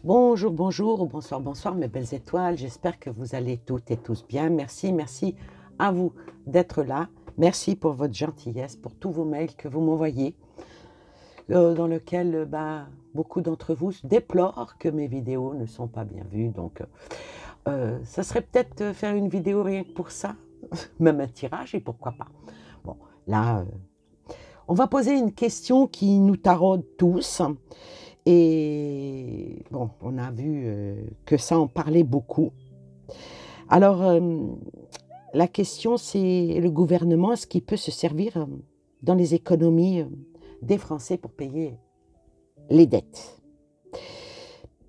Bonjour, bonjour, ou bonsoir, bonsoir, mes belles étoiles. J'espère que vous allez toutes et tous bien. Merci, merci à vous d'être là. Merci pour votre gentillesse, pour tous vos mails que vous m'envoyez, dans lesquels beaucoup d'entre vous déplorent que mes vidéos ne sont pas bien vues. Donc, ça serait peut-être faire une vidéo rien que pour ça, même un tirage, et pourquoi pas. Bon, là, on va poser une question qui nous taraude tous. Et bon, on a vu que ça en parlait beaucoup. Alors, la question, c'est le gouvernement, est-ce qu'il peut se servir dans les économies des Français pour payer les dettes?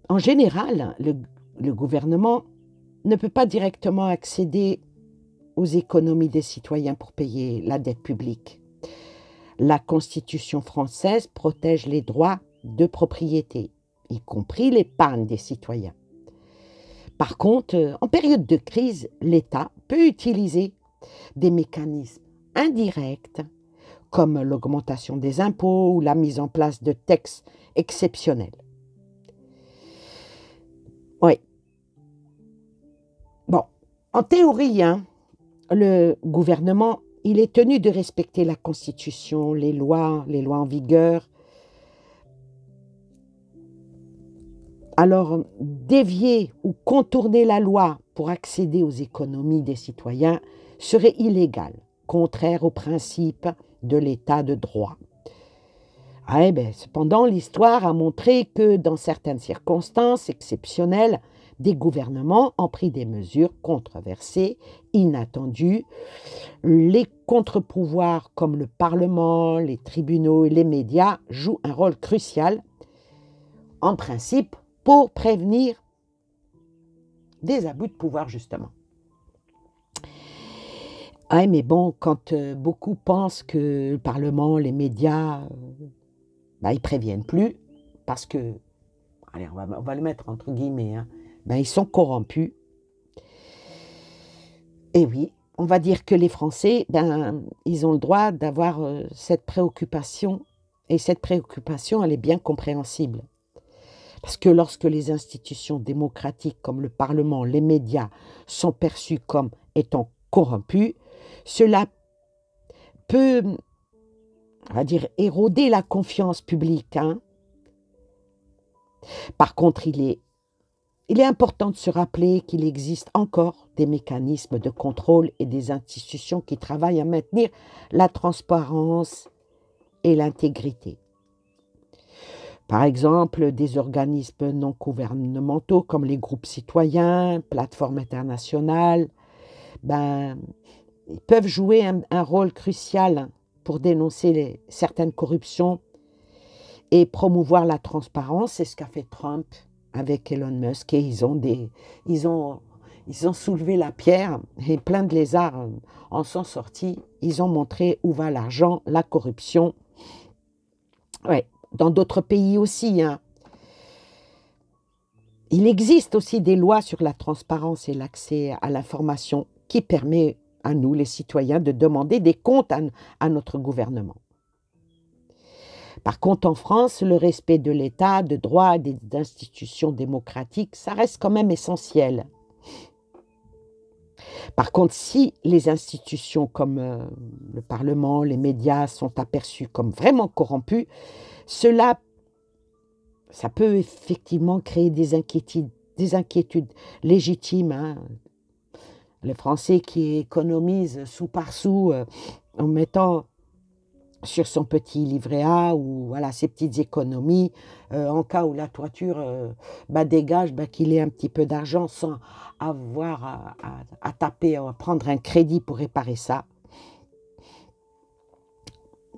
En général, le gouvernement ne peut pas directement accéder aux économies des citoyens pour payer la dette publique. La Constitution française protège les droits de propriété, y compris l'épargne des citoyens. Par contre, en période de crise, l'État peut utiliser des mécanismes indirects comme l'augmentation des impôts ou la mise en place de taxes exceptionnelles. Oui. Bon, en théorie, le gouvernement, il est tenu de respecter la Constitution, les lois en vigueur. Alors, dévier ou contourner la loi pour accéder aux économies des citoyens serait illégal, contraire au principe de l'état de droit. Cependant, l'histoire a montré que dans certaines circonstances exceptionnelles, des gouvernements ont pris des mesures controversées, inattendues. Les contre-pouvoirs comme le Parlement, les tribunaux et les médias jouent un rôle crucial, en principe, pour prévenir des abus de pouvoir, justement. Mais bon, quand beaucoup pensent que le Parlement, les médias, ils préviennent plus, parce que, allez, on va le mettre entre guillemets, ils sont corrompus. Et oui, on va dire que les Français, ils ont le droit d'avoir cette préoccupation, et cette préoccupation, elle est bien compréhensible. Parce que lorsque les institutions démocratiques comme le Parlement, les médias sont perçus comme étant corrompus, cela peut, on va dire, éroder la confiance publique. Par contre, il est important de se rappeler qu'il existe encore des mécanismes de contrôle et des institutions qui travaillent à maintenir la transparence et l'intégrité. Par exemple, des organismes non gouvernementaux comme les groupes citoyens, plateformes internationales, ils peuvent jouer un rôle crucial pour dénoncer certaines corruptions et promouvoir la transparence. C'est ce qu'a fait Trump avec Elon Musk. Et ils ont soulevé la pierre et plein de lézards en sont sortis. Ils ont montré où va l'argent, la corruption. Ouais. Dans d'autres pays aussi. Il existe aussi des lois sur la transparence et l'accès à l'information qui permet à nous, les citoyens, de demander des comptes à notre gouvernement. Par contre, en France, le respect de l'État, de droits et des institutions démocratiques, ça reste quand même essentiel. Par contre, si les institutions comme le Parlement, les médias sont aperçues comme vraiment corrompues, ça peut effectivement créer des inquiétudes légitimes. Les Français qui économisent sou par sou en mettant sur son petit livret A ou voilà, ses petites économies, en cas où la toiture dégage, qu'il ait un petit peu d'argent sans avoir à taper, à prendre un crédit pour réparer ça.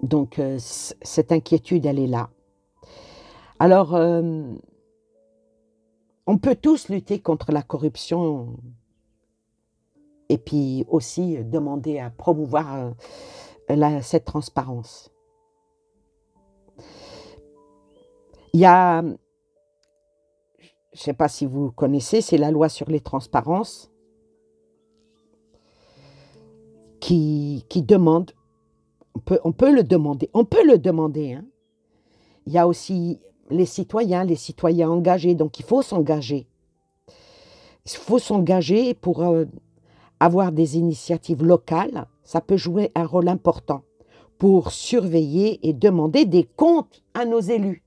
Donc, cette inquiétude, elle est là. Alors, on peut tous lutter contre la corruption et puis aussi demander à promouvoir cette transparence. Il y a, je ne sais pas si vous connaissez, c'est la loi sur les transparences qui demande, on peut le demander. Il y a aussi les citoyens engagés. Donc il faut s'engager. Il faut s'engager pour avoir des initiatives locales. Ça peut jouer un rôle important pour surveiller et demander des comptes à nos élus.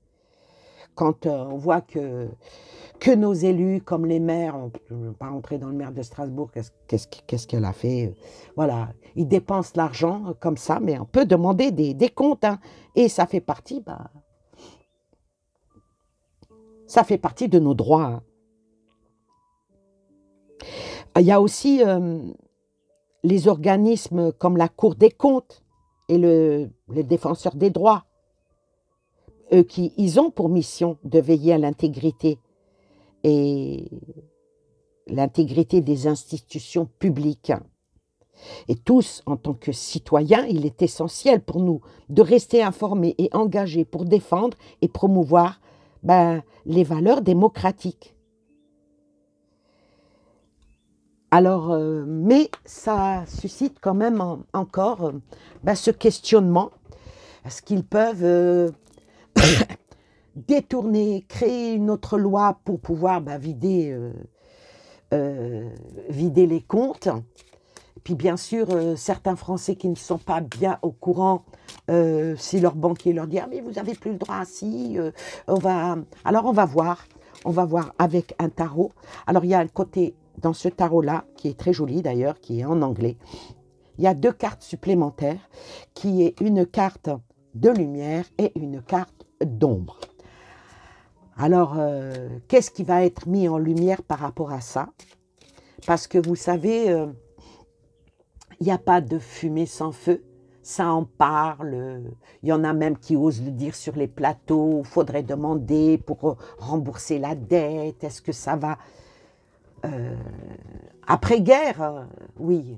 Quand on voit que nos élus, comme les maires, je ne vais pas rentrer dans le maire de Strasbourg, qu'est-ce qu'elle a fait? Voilà, ils dépensent l'argent comme ça, mais on peut demander des comptes, hein, et ça fait partie, ça fait partie de nos droits. Hein. Il y a aussi les organismes comme la Cour des comptes et le défenseur des droits. Ils ont pour mission de veiller à l'intégrité et l'intégrité des institutions publiques. Et tous, en tant que citoyens, il est essentiel pour nous de rester informés et engagés pour défendre et promouvoir les valeurs démocratiques. Alors, mais ça suscite quand même encore ce questionnement. Est-ce qu'ils peuvent détourner, créer une autre loi pour pouvoir vider les comptes? Et puis bien sûr, certains Français qui ne sont pas bien au courant, si leur banquier leur dit « Ah mais vous n'avez plus le droit, si, Alors on va voir avec un tarot. Alors il y a un côté dans ce tarot-là, qui est très joli d'ailleurs, qui est en anglais. Il y a 2 cartes supplémentaires, qui est une carte de lumière et une carte d'ombre. Alors, qu'est-ce qui va être mis en lumière par rapport à ça? Parce que vous savez, il n'y a pas de fumée sans feu, ça en parle. Il y en a même qui osent le dire sur les plateaux, il faudrait demander pour rembourser la dette, est-ce que ça va... Après-guerre, oui,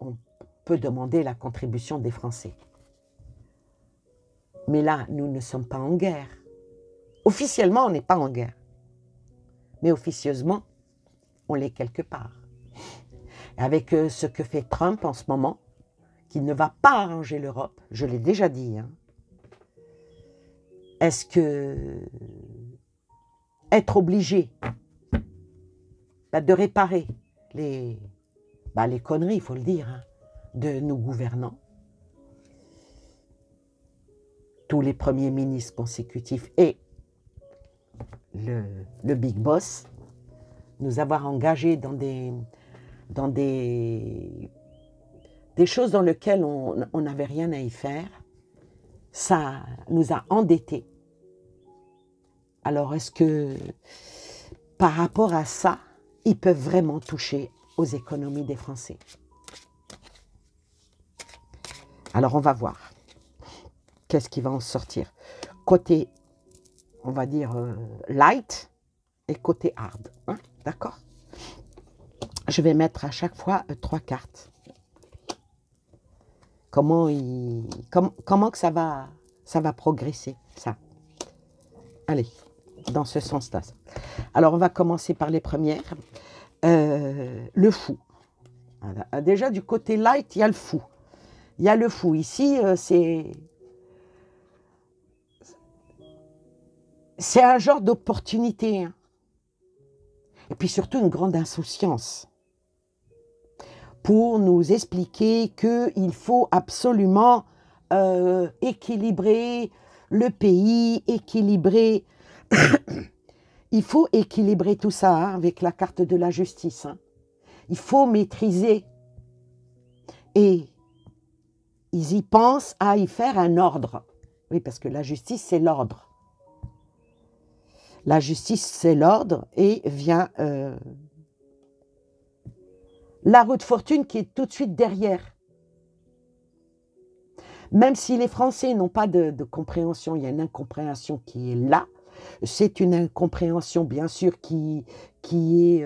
on peut demander la contribution des Français. Mais là, nous ne sommes pas en guerre. Officiellement, on n'est pas en guerre. Mais officieusement, on l'est quelque part. Avec ce que fait Trump en ce moment, qui ne va pas arranger l'Europe, je l'ai déjà dit, hein. Est-ce que être obligé de réparer les conneries, il faut le dire, hein, de nos gouvernants, tous les premiers ministres consécutifs et le Big Boss, nous avoir engagés dans des choses dans lesquelles on n'avait rien à y faire, ça nous a endettés. Alors est-ce que par rapport à ça, ils peuvent vraiment toucher aux économies des Français? Alors on va voir. Qu'est-ce qui va en sortir? Côté, on va dire, light et côté hard. Hein? D'accord? Je vais mettre à chaque fois 3 cartes. Comment que ça va progresser, ça? Allez, dans ce sens-là. Alors, on va commencer par les premières. Le fou. Voilà. Déjà, du côté light, il y a le fou. Il y a le fou. Ici, c'est un genre d'opportunité. Hein. Et puis surtout, une grande insouciance. Pour nous expliquer qu'il faut absolument équilibrer le pays, équilibrer... Il faut équilibrer tout ça hein, avec la carte de la justice. Hein. Il faut maîtriser. Et ils y pensent à y faire un ordre. Oui, parce que la justice, c'est l'ordre. La justice, c'est l'ordre et vient la roue de fortune qui est tout de suite derrière. Même si les Français n'ont pas de compréhension, il y a une incompréhension qui est là. C'est une incompréhension, bien sûr, qui est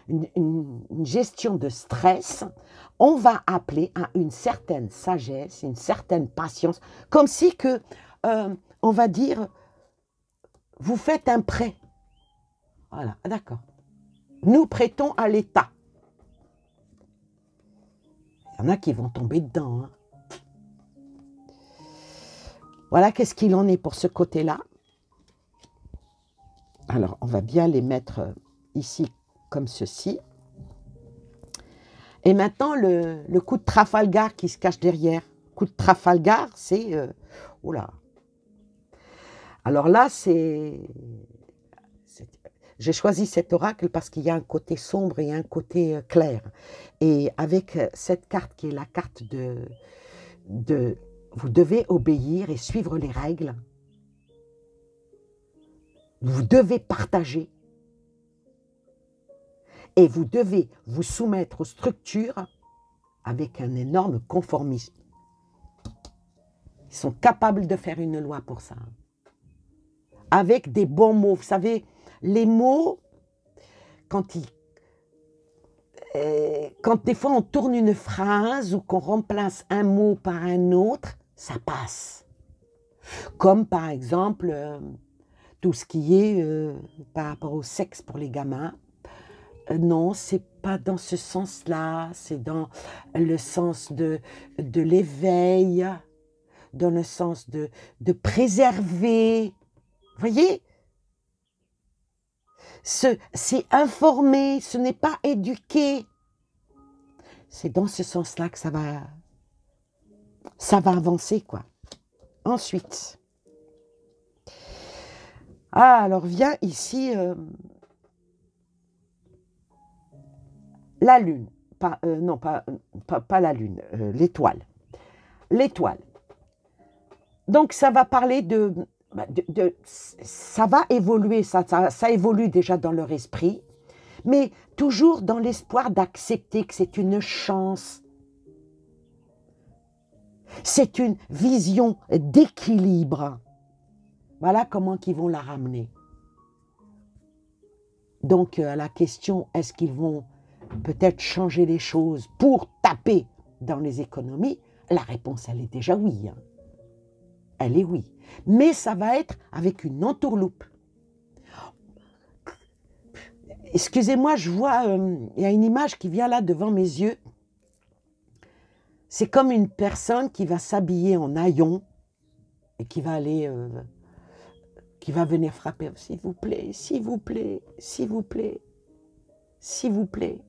une gestion de stress. On va appeler à une certaine sagesse, une certaine patience, comme si que, on va dire, vous faites un prêt. Voilà, d'accord. Nous prêtons à l'État. Il y en a qui vont tomber dedans. Hein. Voilà, qu'est-ce qu'il en est pour ce côté-là. Alors, on va bien les mettre ici comme ceci. Et maintenant, le coup de Trafalgar qui se cache derrière. Coup de Trafalgar, c'est... oula. Alors là, j'ai choisi cet oracle parce qu'il y a un côté sombre et un côté clair. Et avec cette carte qui est la carte de vous devez obéir et suivre les règles. Vous devez partager. Et vous devez vous soumettre aux structures avec un énorme conformisme. Ils sont capables de faire une loi pour ça. Avec des bons mots. Vous savez, les mots, quand des fois on tourne une phrase ou qu'on remplace un mot par un autre, ça passe. Comme par exemple, tout ce qui est par rapport au sexe pour les gamins. Non, c'est pas dans ce sens-là, c'est dans le sens de l'éveil, dans le sens de préserver. Vous voyez? C'est informer, ce n'est pas éduquer. C'est dans ce sens-là que ça va avancer, quoi. Ensuite, alors vient ici la lune, non pas la lune, l'étoile. L'étoile. Donc ça va parler ça va évoluer, ça évolue déjà dans leur esprit, mais toujours dans l'espoir d'accepter que c'est une chance. C'est une vision d'équilibre. Voilà comment ils vont la ramener. Donc, à la question, est-ce qu'ils vont peut-être changer les choses pour taper dans les économies? La réponse, elle est déjà oui. Hein. Elle est oui. Mais ça va être avec une entourloupe. Excusez-moi, je vois, il y a une image qui vient là devant mes yeux. C'est comme une personne qui va s'habiller en haillons et qui va aller, qui va venir frapper. S'il vous plaît, s'il vous plaît, s'il vous plaît, s'il vous plaît.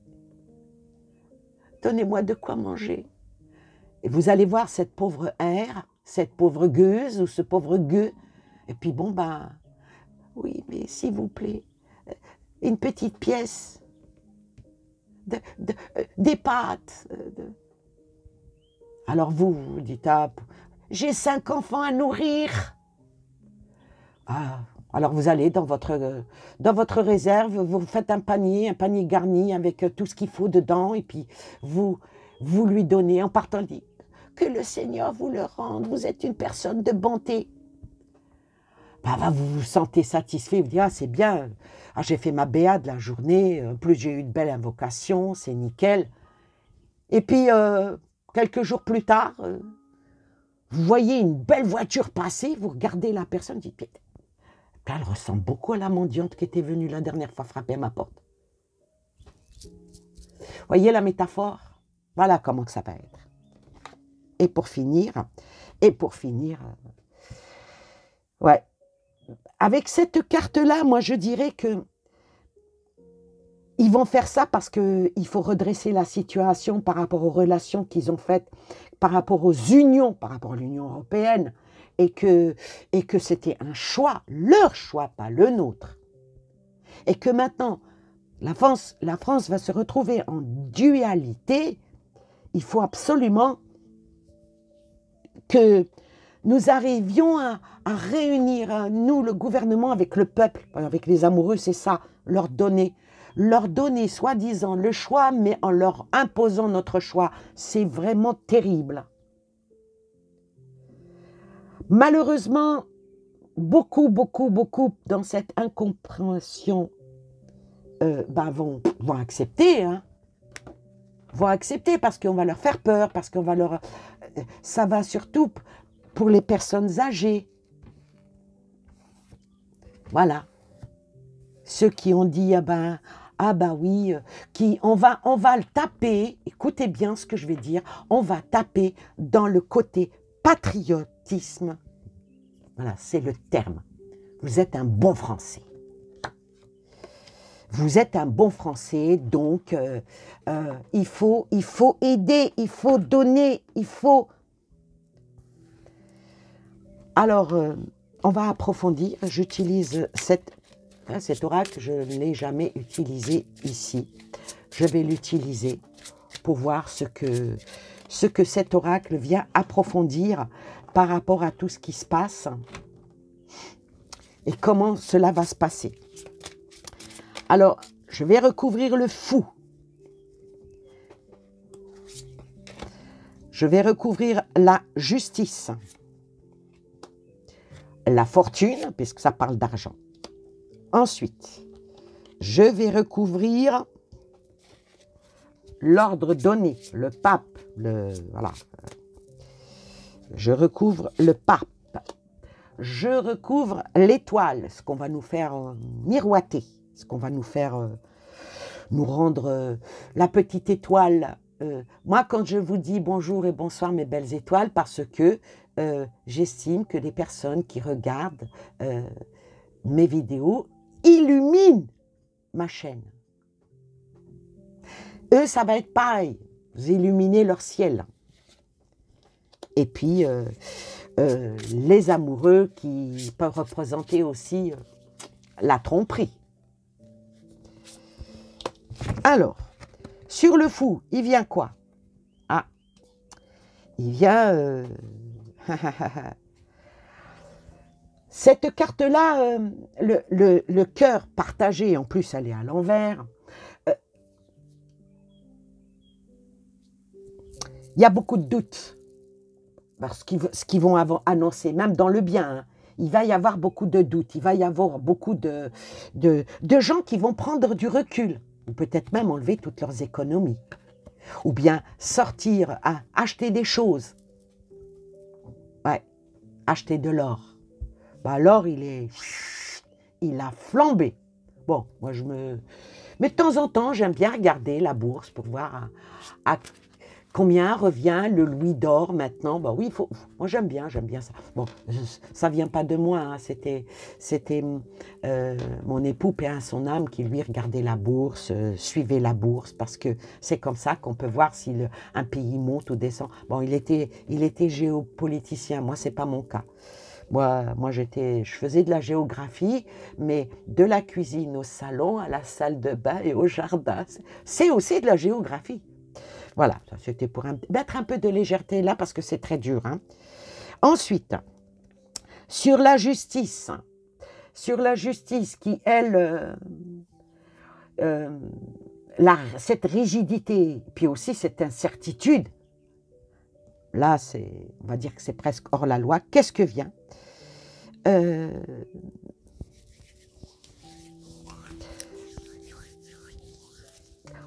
Donnez-moi de quoi manger. Et vous allez voir cette pauvre R, cette pauvre gueuse ou ce pauvre gueux. Et puis bon, ben, oui, mais s'il vous plaît, une petite pièce, des pâtes. Alors vous dites, ah, j'ai 5 enfants à nourrir. Ah, alors vous allez dans votre réserve, vous faites un panier garni avec tout ce qu'il faut dedans, et puis vous lui donnez en partant, dit que le Seigneur vous le rende, vous êtes une personne de bonté. Bah, vous vous sentez satisfait, vous dites, ah c'est bien, ah, j'ai fait ma béa de la journée, en plus j'ai eu une belle invocation, c'est nickel. Et puis, quelques jours plus tard, vous voyez une belle voiture passer, vous regardez la personne, vous dites, elle ressemble beaucoup à la mendiante qui était venue la dernière fois frapper à ma porte. Voyez la métaphore? Voilà comment ça va être. Et pour finir, ouais, avec cette carte-là, moi je dirais que ils vont faire ça parce qu'il faut redresser la situation par rapport aux relations qu'ils ont faites, par rapport aux unions, par rapport à l'Union européenne, et que c'était un choix, leur choix, pas le nôtre. Et que maintenant, la France va se retrouver en dualité. Il faut absolument que nous arrivions à réunir, nous, le gouvernement, avec le peuple, avec les amoureux, c'est ça, leur donner soi-disant le choix, mais en leur imposant notre choix. C'est vraiment terrible. Malheureusement, beaucoup dans cette incompréhension vont accepter, hein. Vont accepter parce qu'on va leur faire peur, parce qu'on va leur... Ça va surtout pour les personnes âgées. Voilà. Ceux qui ont dit, ah bah oui, on va le taper, écoutez bien ce que je vais dire, on va taper dans le côté patriotisme. Voilà, c'est le terme. Vous êtes un bon Français. vous êtes un bon Français, donc il faut aider, il faut donner, il faut... Alors, on va approfondir. J'utilise cet oracle, je ne l'ai jamais utilisé ici. Je vais l'utiliser pour voir ce que cet oracle vient approfondir par rapport à tout ce qui se passe et comment cela va se passer. Alors, je vais recouvrir le fou. Je vais recouvrir la justice. La fortune, puisque ça parle d'argent. Ensuite, je vais recouvrir l'ordre donné, le pape, voilà. Je recouvre le pape. Je recouvre l'étoile, ce qu'on va nous faire miroiter, ce qu'on va nous faire nous rendre la petite étoile. Moi, quand je vous dis bonjour et bonsoir mes belles étoiles, parce que j'estime que les personnes qui regardent mes vidéos illuminent ma chaîne. Eux, ça va être pareil. Vous illuminez leur ciel. Et puis, les amoureux qui peuvent représenter aussi la tromperie. Alors, sur le fou, il vient quoi? Ah, il vient... Cette carte-là, le cœur partagé, en plus elle est à l'envers. Il y a beaucoup de doutes. Parce ce qu'ils vont annoncer, même dans le bien, hein, il va y avoir beaucoup de doutes. Il va y avoir beaucoup de gens qui vont prendre du recul. Ou peut-être même enlever toutes leurs économies. Ou bien sortir, acheter des choses. Ouais, acheter de l'or. Bah, l'or, il a flambé. Bon, moi mais de temps en temps, j'aime bien regarder la bourse pour voir à combien revient le louis d'or maintenant. Bah oui, moi j'aime bien ça. Bon, ça vient pas de moi, hein. C'était mon époux, paix à son âme, qui lui regardait la bourse, suivait la bourse, parce que c'est comme ça qu'on peut voir si un pays monte ou descend. Bon, il était géopoliticien, moi c'est pas mon cas. Moi je faisais de la géographie, mais de la cuisine au salon, à la salle de bain et au jardin, c'est aussi de la géographie. Voilà, c'était pour mettre un peu de légèreté là, parce que c'est très dur. Hein. Ensuite, sur la justice qui, elle, cette rigidité, puis aussi cette incertitude, là, on va dire que c'est presque hors la loi. Qu'est-ce que vient?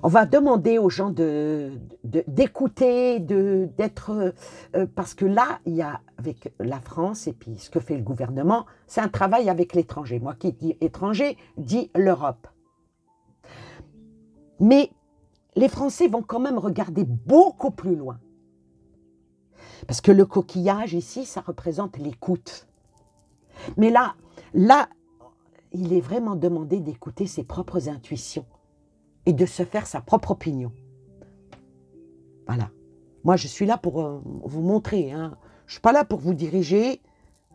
On va demander aux gens d'écouter, d'être... parce que là, il y a, avec la France et puis ce que fait le gouvernement, c'est un travail avec l'étranger. Moi qui dis étranger, dis l'Europe. Mais les Français vont quand même regarder beaucoup plus loin. Parce que le coquillage ici, ça représente l'écoute. Mais là, il est vraiment demandé d'écouter ses propres intuitions et de se faire sa propre opinion. Voilà. Moi, je suis là pour vous montrer. Hein. Je ne suis pas là pour vous diriger.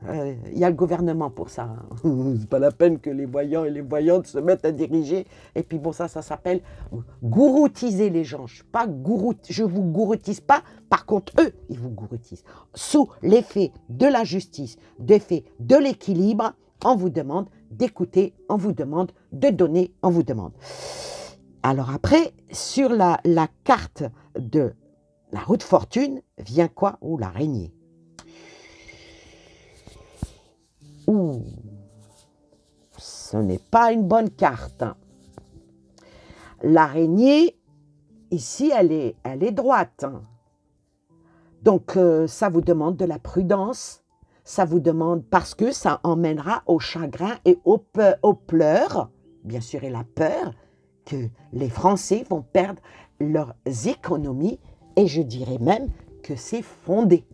Il y a le gouvernement pour ça. Hein. C'est pas la peine que les voyants et les voyantes se mettent à diriger. Et puis bon, ça s'appelle gouroutiser les gens. Je vous gouroutise pas. Par contre, eux, ils vous gouroutisent. Sous l'effet de la justice, l'effet de l'équilibre, on vous demande d'écouter, on vous demande de donner, on vous demande. Alors après, sur la carte de la roue de fortune, vient quoi? Oh, l'araignée. Ouh, ce n'est pas une bonne carte. L'araignée, ici, elle est droite. Donc, ça vous demande de la prudence. Ça vous demande, parce que ça emmènera au chagrin et aux pleurs, bien sûr, et la peur, que les Français vont perdre leurs économies, et je dirais même que c'est fondé.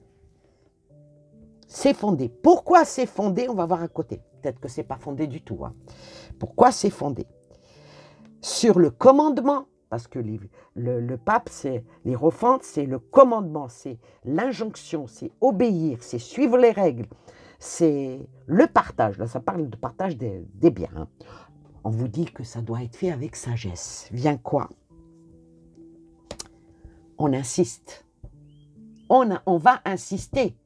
C'est fondé. Pourquoi c'est fondé? On va voir à côté. Peut-être que c'est pas fondé du tout. Hein. Pourquoi c'est fondé? sur le commandement, parce que le pape, c'est l'hiérophante, c'est le commandement, c'est l'injonction, c'est obéir, c'est suivre les règles, c'est le partage. Là, ça parle de partage des biens. Hein. On vous dit que ça doit être fait avec sagesse. Vient quoi? On insiste. On va insister.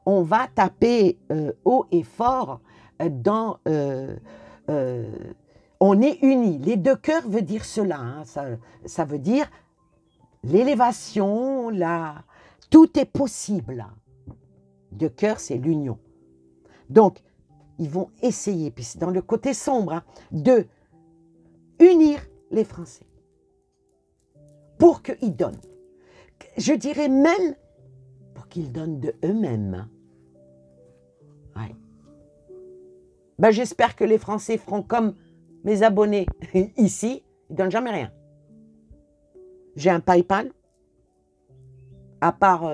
On va taper haut et fort dans... on est unis. Les deux cœurs veut dire cela. Hein. Ça veut dire l'élévation, tout est possible. Deux cœurs, c'est l'union. Donc, ils vont essayer, puis c'est dans le côté sombre, hein, de unir les Français pour qu'ils donnent. Je dirais même pour qu'ils donnent de eux-mêmes. Ouais. Ben, j'espère que les Français feront comme mes abonnés ici, ils ne donnent jamais rien. J'ai un PayPal, à part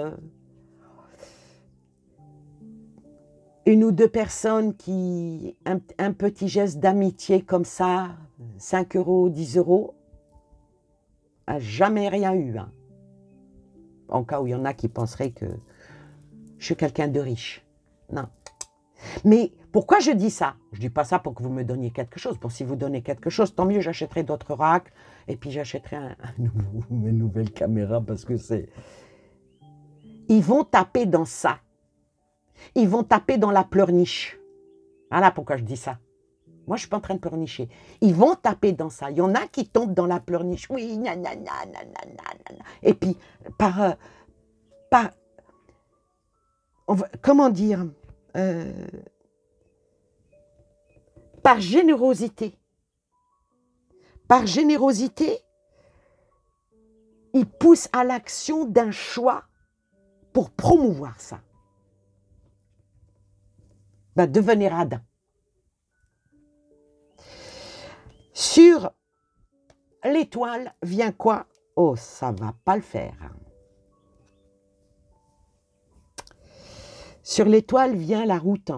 une ou deux personnes qui, un petit geste d'amitié comme ça, 5 €, 10 €, jamais rien eu. Hein. En cas où il y en a qui penseraient que je suis quelqu'un de riche. Non. Mais pourquoi je dis ça? Je ne dis pas ça pour que vous me donniez quelque chose. Bon, si vous donnez quelque chose, tant mieux, j'achèterai d'autres racks. Et puis j'achèterai une nouvelle caméra parce que c'est... Ils vont taper dans ça. Ils vont taper dans la pleurniche. Voilà pourquoi je dis ça. Moi, je ne suis pas en train de pleurnicher. Ils vont taper dans ça. Il y en a qui tombent dans la pleurniche. Oui, nanana, nanana. Et puis, comment dire par générosité. Par générosité, ils poussent à l'action d'un choix pour promouvoir ça. Ben, devenez radin. Sur l'étoile vient quoi? Oh, ça ne va pas le faire. Sur l'étoile vient la route.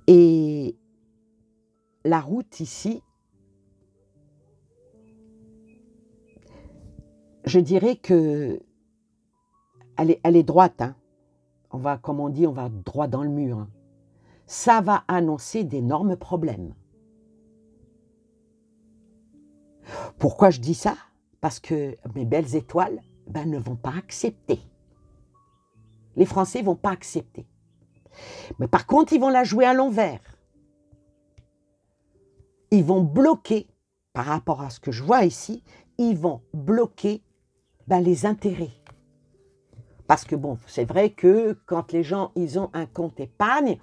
Et la route ici, je dirais que elle est droite. Hein. On va, comme on dit, on va droit dans le mur. Hein. Ça va annoncer d'énormes problèmes. Pourquoi je dis ça? Parce que mes belles étoiles ne vont pas accepter. Les Français ne vont pas accepter. Mais par contre, ils vont la jouer à l'envers. Ils vont bloquer, par rapport à ce que je vois ici, ils vont bloquer les intérêts. Parce que bon, c'est vrai que quand les gens ils ont un compte épargne,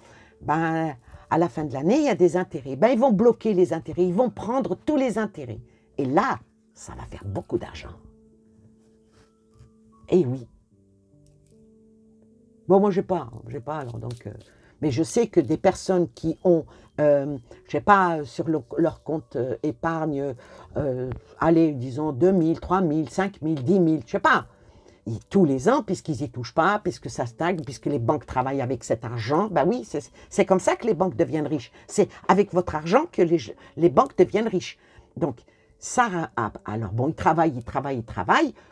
à la fin de l'année, il y a des intérêts. Ils vont bloquer les intérêts, ils vont prendre tous les intérêts. Et là, ça va faire beaucoup d'argent. Et oui. Bon, moi, je n'ai pas alors donc... mais je sais que des personnes qui ont, je ne sais pas, sur leur compte épargne, allez, disons 2 000, 3 000, 5 000, 10 000, je ne sais pas. Et tous les ans, puisqu'ils n'y touchent pas, puisque ça stagne, puisque les banques travaillent avec cet argent, oui, c'est comme ça que les banques deviennent riches. C'est avec votre argent que les banques deviennent riches. Donc, ça, alors bon, ils travaillent.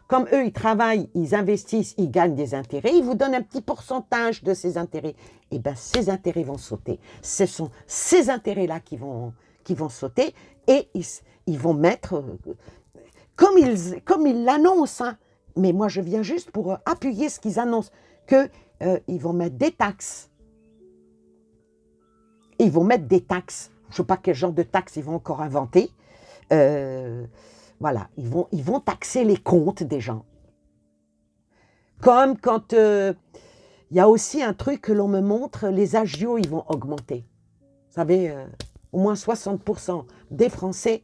Comme eux, ils travaillent, ils investissent, ils gagnent des intérêts, ils vous donnent un petit pourcentage de ces intérêts. Et bien, ces intérêts vont sauter. Ce sont ces intérêts-là qui vont sauter et ils vont mettre, comme ils l'annoncent, hein, mais moi, je viens juste pour appuyer ce qu'ils annoncent, qu'ils vont mettre des taxes. Ils vont mettre des taxes. Je ne sais pas quel genre de taxes ils vont encore inventer. Voilà, ils vont taxer les comptes des gens. Comme quand il y a aussi un truc que l'on me montre, les agios, ils vont augmenter. Vous savez, au moins 60% des Français,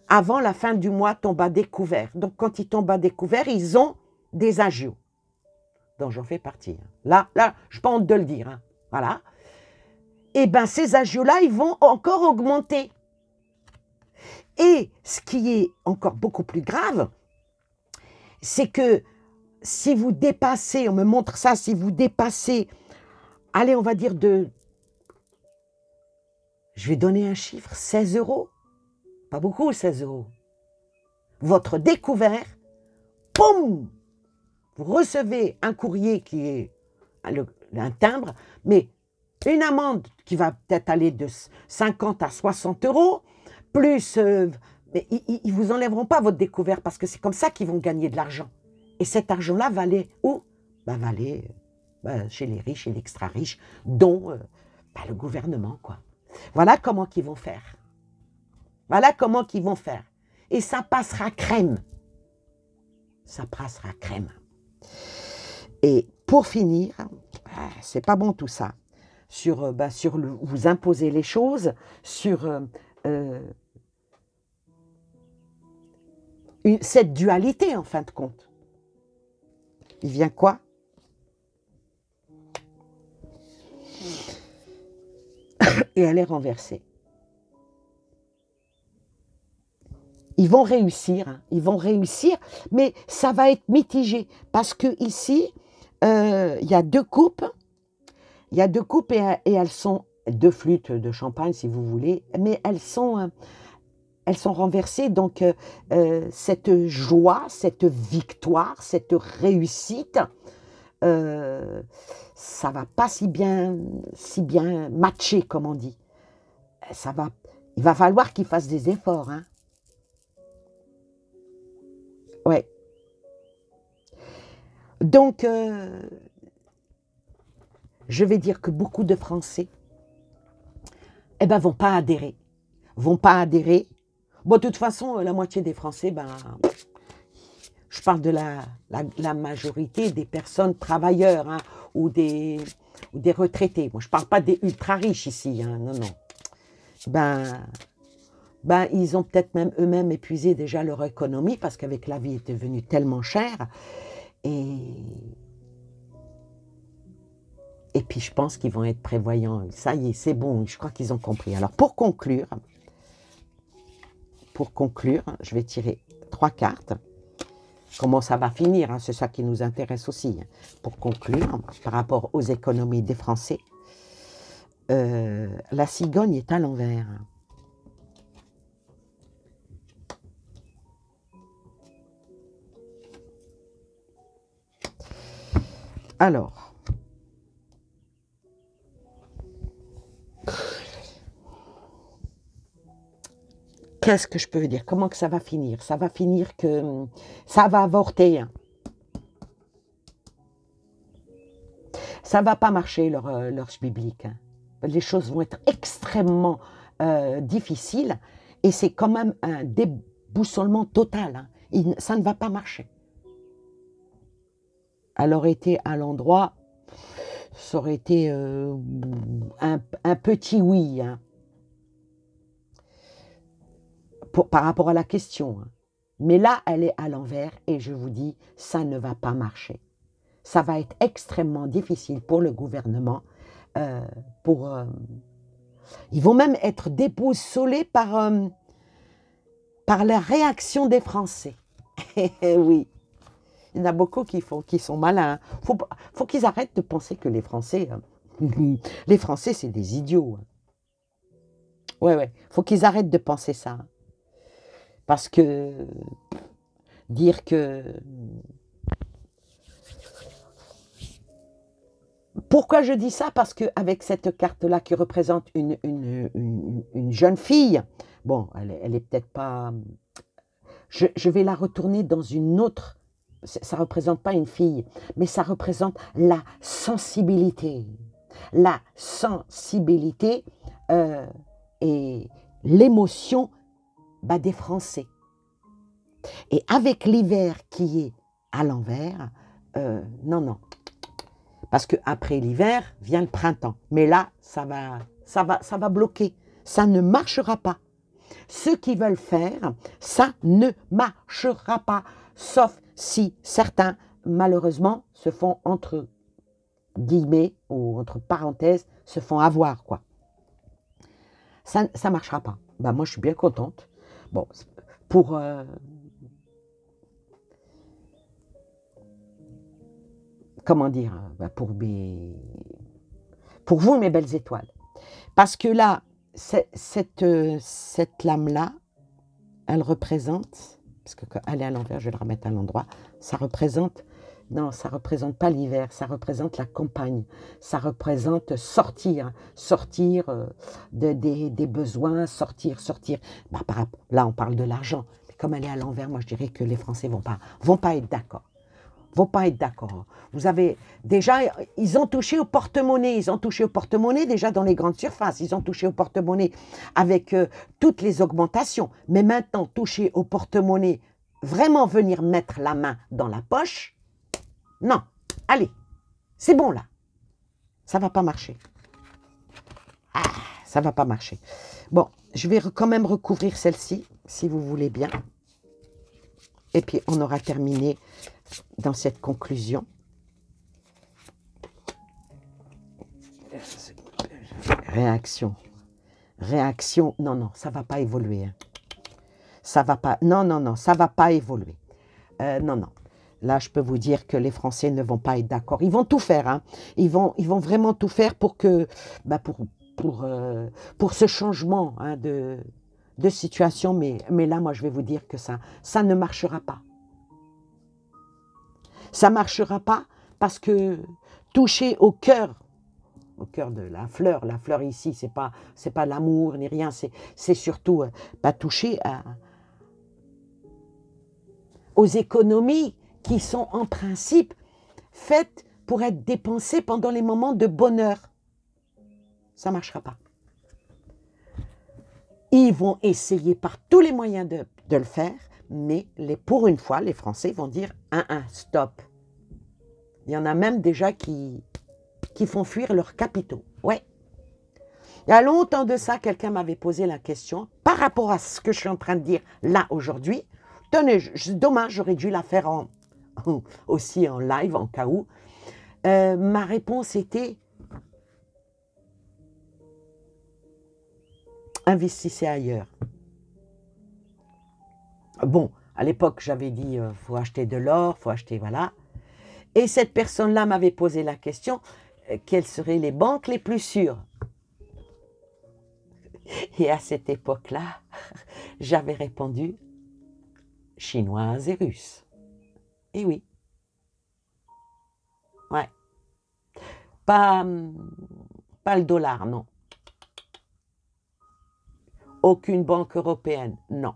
avant la fin du mois, tombent à découvert. Donc, quand ils tombent à découvert, ils ont des agios. Donc, j'en fais partie. Là, je n'ai pas honte de le dire. Hein. Voilà. Et bien, ces agios-là, ils vont encore augmenter. Et ce qui est encore beaucoup plus grave, c'est que si vous dépassez, on me montre ça, si vous dépassez, allez, on va dire Je vais donner un chiffre, 16 euros. Pas beaucoup, 16 euros. Votre découvert, poum! Vous recevez un courrier qui est un timbre, mais une amende qui va peut-être aller de 50 à 60 euros, plus... mais ils ne vous enlèveront pas votre découvert parce que c'est comme ça qu'ils vont gagner de l'argent. Et cet argent-là va aller où? Va aller chez les riches et l'extra-riche, dont le gouvernement, quoi. Voilà comment ils vont faire. Voilà comment ils vont faire. Et ça passera crème. Ça passera crème. Et pour finir, c'est pas bon tout ça, sur vous imposer les choses, sur cette dualité en fin de compte. Il vient quoi? Et elle est renversée. Ils vont réussir, mais ça va être mitigé parce que ici, il y a deux coupes, et elles sont deux flûtes de champagne si vous voulez, mais elles sont renversées. Donc cette joie, cette victoire, cette réussite, ça va pas si bien matcher comme on dit. Il va falloir qu'ils fassent des efforts, hein. Ouais. Donc, je vais dire que beaucoup de Français, vont pas adhérer. Bon, de toute façon, la moitié des Français, je parle de la majorité des personnes travailleurs, hein, ou des retraités. Moi, je parle pas des ultra riches ici, hein, non. Ils ont peut-être même eux-mêmes épuisé déjà leur économie parce qu'avec la vie est devenue tellement chère. Et puis, je pense qu'ils vont être prévoyants. Ça y est, c'est bon, je crois qu'ils ont compris. Alors, pour conclure, je vais tirer 3 cartes. Comment ça va finir, hein, c'est ça qui nous intéresse aussi. Hein. Pour conclure, par rapport aux économies des Français, la cigogne est à l'envers. Alors, qu'est-ce que je peux dire? Comment que ça va finir? Ça va finir que ça va avorter. Hein. Ça va pas marcher leur biblique. Hein. Les choses vont être extrêmement difficiles et c'est quand même un déboussolement total. Hein. Ça ne va pas marcher. Elle aurait été à l'endroit, ça aurait été un petit oui. Hein. Par rapport à la question. Hein. Mais là, elle est à l'envers et je vous dis, ça ne va pas marcher. Ça va être extrêmement difficile pour le gouvernement. Ils vont même être déboussolés par la réaction des Français. Oui, il y en a beaucoup qui sont malins. Faut qu'ils arrêtent de penser que les Français, c'est des idiots. Ouais, faut qu'ils arrêtent de penser ça. Parce que dire que... Pourquoi je dis ça? Parce qu'avec cette carte-là qui représente une jeune fille, bon, elle est peut-être pas... Je vais la retourner dans une autre... Ça ne représente pas une fille, mais ça représente la sensibilité. La sensibilité et l'émotion des Français. Et avec l'hiver qui est à l'envers, non. Parce qu'après l'hiver, vient le printemps. Mais là, ça va bloquer. Ça ne marchera pas. Ceux qui veulent faire, ça ne marchera pas. Sauf si certains, malheureusement, se font entre guillemets, ou entre parenthèses, se font avoir, quoi. Ça ne marchera pas. Moi, je suis bien contente. Bon, pour... comment dire, pour vous, mes belles étoiles. Parce que là, cette lame-là, elle représente, parce qu'elle est à l'envers, je vais le remettre à l'endroit, ça représente, non, ça ne représente pas l'hiver, ça représente la campagne, ça représente sortir, sortir des besoins, sortir. Bah, là, on parle de l'argent, mais comme elle est à l'envers, moi je dirais que les Français vont pas être d'accord. Vont pas être d'accord. Vous avez déjà, ils ont touché au porte-monnaie. Ils ont touché au porte-monnaie déjà dans les grandes surfaces. Ils ont touché au porte-monnaie avec toutes les augmentations. Mais maintenant, toucher au porte-monnaie, vraiment venir mettre la main dans la poche, non. Allez, c'est bon là. Ça va pas marcher. Ah, ça va pas marcher. Bon, je vais quand même recouvrir celle-ci, si vous voulez bien. Et puis, on aura terminé dans cette conclusion. Réaction. Non, ça ne va pas évoluer. Hein. Ça va pas, non, ça ne va pas évoluer. Non. Là, je peux vous dire que les Français ne vont pas être d'accord. Ils vont tout faire. Hein. Ils vont vraiment tout faire pour que, pour ce changement hein, de situation. Mais là, moi, je vais vous dire que ça ne marchera pas. Ça ne marchera pas parce que toucher au cœur de la fleur ici, c'est pas l'amour ni rien, c'est surtout pas toucher aux économies qui sont en principe faites pour être dépensées pendant les moments de bonheur. Ça ne marchera pas. Ils vont essayer par tous les moyens de le faire, mais pour une fois, les Français vont dire « stop ». Il y en a même déjà qui font fuir leurs capitaux. Ouais. Il y a longtemps de ça, quelqu'un m'avait posé la question par rapport à ce que je suis en train de dire là aujourd'hui. Tenez, dommage, j'aurais dû la faire aussi en live, en cas où. Ma réponse était investissez ailleurs. Bon, à l'époque, j'avais dit faut acheter de l'or, faut acheter, voilà. Et cette personne-là m'avait posé la question, quelles seraient les banques les plus sûres? Et à cette époque-là, j'avais répondu, chinoises et russes. Et oui. Ouais. Pas le dollar, non. Aucune banque européenne, non.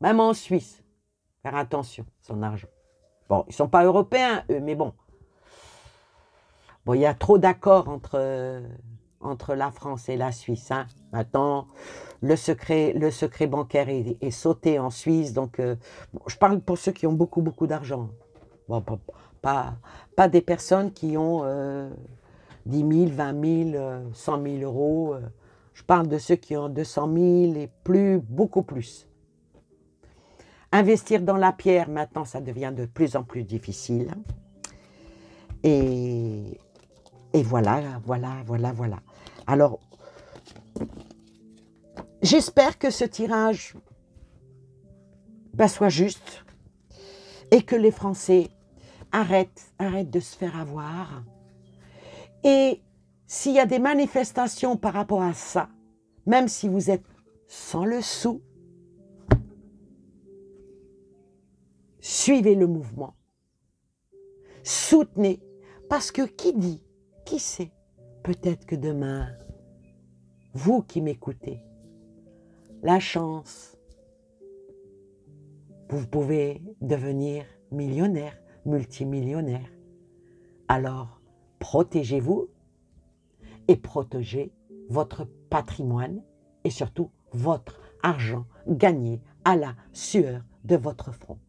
Même en Suisse, faire attention, son argent. Bon, ils ne sont pas européens, eux, mais bon. Bon, il y a trop d'accords entre la France et la Suisse. Hein. Maintenant, le secret bancaire est sauté en Suisse. Donc, bon, je parle pour ceux qui ont beaucoup d'argent. Bon, pas des personnes qui ont 10 000, 20 000, 100 000 euros. Je parle de ceux qui ont 200 000 et plus, beaucoup plus. Investir dans la pierre, maintenant, ça devient de plus en plus difficile. Et voilà. Alors, j'espère que ce tirage soit juste et que les Français arrêtent de se faire avoir. Et s'il y a des manifestations par rapport à ça, même si vous êtes sans le sou, suivez le mouvement, soutenez, parce que qui sait, peut-être que demain, vous qui m'écoutez, la chance, vous pouvez devenir millionnaire, multimillionnaire. Alors, protégez-vous et protégez votre patrimoine et surtout votre argent gagné à la sueur de votre front.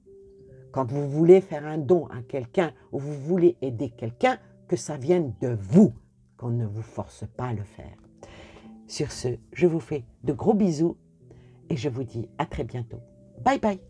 Quand vous voulez faire un don à quelqu'un ou vous voulez aider quelqu'un, que ça vienne de vous, qu'on ne vous force pas à le faire. Sur ce, je vous fais de gros bisous et je vous dis à très bientôt. Bye bye.